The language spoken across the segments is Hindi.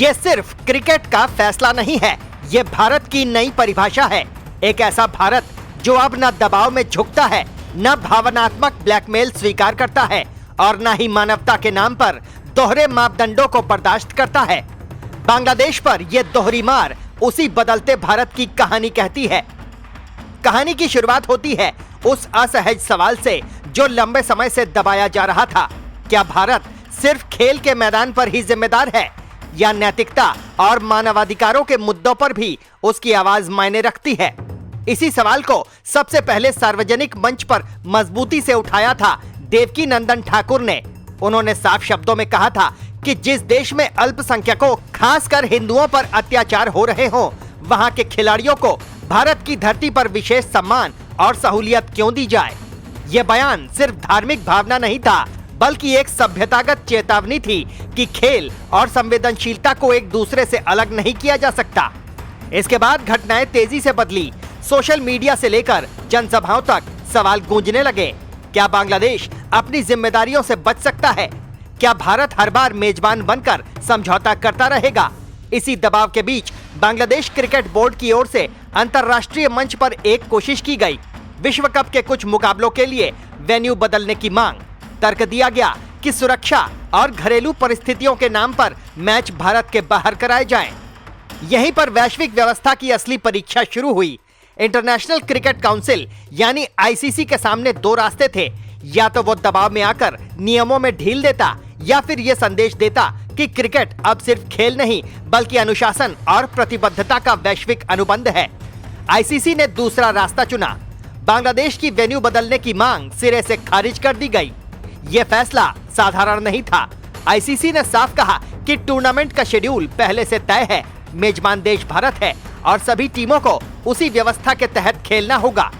ये सिर्फ क्रिकेट का फैसला नहीं है, ये भारत की नई परिभाषा है। एक ऐसा भारत जो अब न दबाव में झुकता है, न भावनात्मक ब्लैकमेल स्वीकार करता है और न ही मानवता के नाम पर दोहरे मापदंडों को बर्दाश्त करता है। बांग्लादेश पर यह दोहरी मार उसी बदलते भारत की कहानी कहती है। कहानी की शुरुआत होती है उस असहज सवाल से जो लंबे समय से दबाया जा रहा था। क्या भारत सिर्फ खेल के मैदान पर ही जिम्मेदार है या नैतिकता और मानवाधिकारों के मुद्दों पर भी उसकी आवाज मायने रखती है? इसी सवाल को सबसे पहले सार्वजनिक मंच पर मजबूती से उठाया था देवकीनंदन ठाकुर ने। उन्होंने साफ शब्दों में कहा था कि जिस देश में अल्पसंख्यकों खासकर हिंदुओं पर अत्याचार हो रहे हों, वहां के खिलाड़ियों को भारत की धरती पर विशेष सम्मान और सहूलियत क्यों दी जाए। यह बयान सिर्फ धार्मिक भावना नहीं था, बल्कि एक सभ्यतागत चेतावनी थी कि खेल और संवेदनशीलता को एक दूसरे से अलग नहीं किया जा सकता। इसके बाद घटनाएं तेजी से बदली। सोशल मीडिया से लेकर जनसभाओं तक सवाल गूंजने लगे। क्या बांग्लादेश अपनी जिम्मेदारियों से बच सकता है? क्या भारत हर बार मेजबान बनकर समझौता करता रहेगा? इसी दबाव के बीच बांग्लादेश क्रिकेट बोर्ड की ओर से अंतर्राष्ट्रीय मंच पर एक कोशिश की गई। विश्व कप के कुछ मुकाबलों के लिए वेन्यू बदलने की मांग। तर्क दिया गया कि सुरक्षा और घरेलू परिस्थितियों के नाम पर मैच भारत के बाहर कराए जाएं। यहीं पर वैश्विक व्यवस्था की असली परीक्षा शुरू हुई। इंटरनेशनल क्रिकेट काउंसिल यानी आईसीसी के सामने दो रास्ते थे। या तो वो दबाव में आकर नियमों में ढील देता या फिर ये संदेश देता कि क्रिकेट अब सिर्फ खेल नहीं बल्कि अनुशासन और प्रतिबद्धता का वैश्विक अनुबंध है। आईसीसी ने दूसरा रास्ता चुना। बांग्लादेश की वेन्यू बदलने की मांग सिरे से खारिज कर दी गई। यह फैसला साधारण नहीं था। आईसीसी ने साफ कहा कि टूर्नामेंट का शेड्यूल पहले से तय है, मेजबान देश भारत है और सभी टीमों को उसी व्यवस्था के तहत खेलना होगा।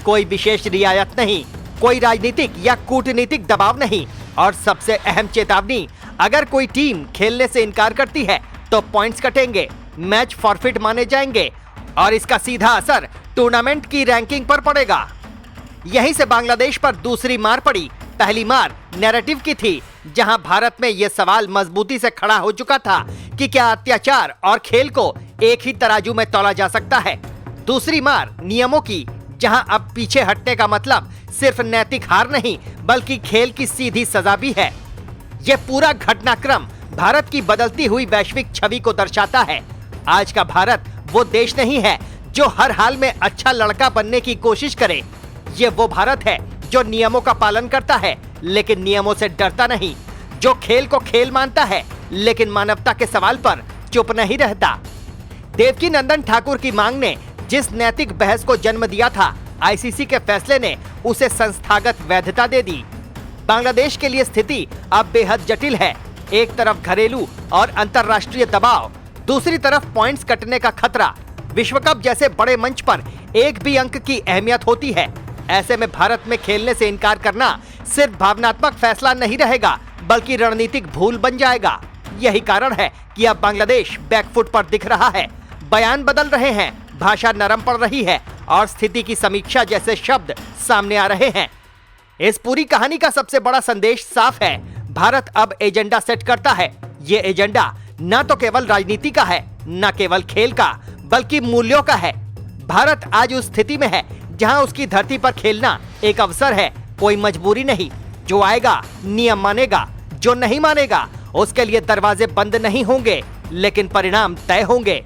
कोई विशेष रियायत नहीं, कोई राजनीतिक या कूटनीतिक दबाव नहीं और सबसे अहम चेतावनी, अगर कोई टीम खेलने से इनकार करती है तो पॉइंट्स कटेंगे, मैच फॉरफिट माने जाएंगे और इसका सीधा असर टूर्नामेंट की रैंकिंग पर पड़ेगा। यहीं से बांग्लादेश पर दूसरी मार पड़ी। पहली मार नैरेटिव की थी, जहां भारत में यह सवाल मजबूती से खड़ा हो चुका था कि क्या अत्याचार और खेल को एक ही तराजू में तौला जा सकता है। दूसरी मार नियमों की, जहां अब पीछे हटने का मतलब सिर्फ नैतिक हार नहीं बल्कि खेल की सीधी सजा भी है। यह पूरा घटनाक्रम भारत की बदलती हुई वैश्विक छवि को दर्शाता है। आज का भारत वो देश नहीं है जो हर हाल में अच्छा लड़का बनने की कोशिश करे। ये वो भारत है जो नियमों का पालन करता है लेकिन नियमों से डरता नहीं, जो खेल को खेल मानता है लेकिन मानवता के सवाल पर चुप नहीं रहता। देवकीनंदन ठाकुर की मांग ने जिस नैतिक बहस को जन्म दिया था, आईसीसी के फैसले ने उसे संस्थागत वैधता दे दी। बांग्लादेश के लिए स्थिति अब बेहद जटिल है। एक तरफ घरेलू और अंतर्राष्ट्रीय दबाव, दूसरी तरफ पॉइंट्स कटने का खतरा। विश्व कप जैसे बड़े मंच पर एक भी अंक की अहमियत होती है। ऐसे में भारत में खेलने से इनकार करना सिर्फ भावनात्मक फैसला नहीं रहेगा बल्कि रणनीतिक भूल बन जाएगा। यही कारण है कि अब बांग्लादेश बैकफुट पर दिख रहा है। बयान बदल रहे हैं, भाषा नरम पड़ रही है और स्थिति की समीक्षा जैसे शब्द सामने आ रहे हैं। इस पूरी कहानी का सबसे बड़ा संदेश साफ है। भारत अब एजेंडा सेट करता है। ये एजेंडा न तो केवल राजनीति का है, न केवल खेल का, बल्कि मूल्यों का है। भारत आज उस स्थिति में है जहां उसकी धरती पर खेलना एक अवसर है, कोई मजबूरी नहीं। जो आएगा नियम मानेगा, जो नहीं मानेगा उसके लिए दरवाजे बंद नहीं होंगे लेकिन परिणाम तय होंगे।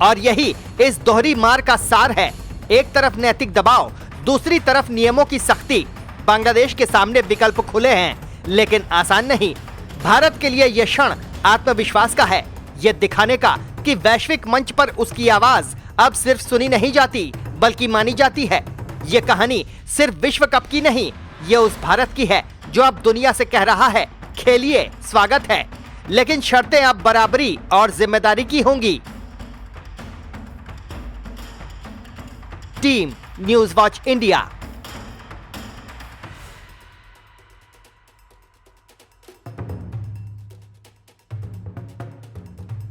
और यही इस दोहरी मार का सार है। एक तरफ नैतिक दबाव, दूसरी तरफ नियमों की सख्ती। बांग्लादेश के सामने विकल्प खुले हैं लेकिन आसान नहीं। भारत के लिए यह क्षण आत्मविश्वास का है, यह दिखाने का कि वैश्विक मंच पर उसकी आवाज अब सिर्फ सुनी नहीं जाती बल्कि मानी जाती है। यह कहानी सिर्फ विश्व कप की नहीं, यह उस भारत की है जो अब दुनिया से कह रहा है, खेलिए, स्वागत है, लेकिन शर्तें अब बराबरी और जिम्मेदारी की होंगी। Team news watch India.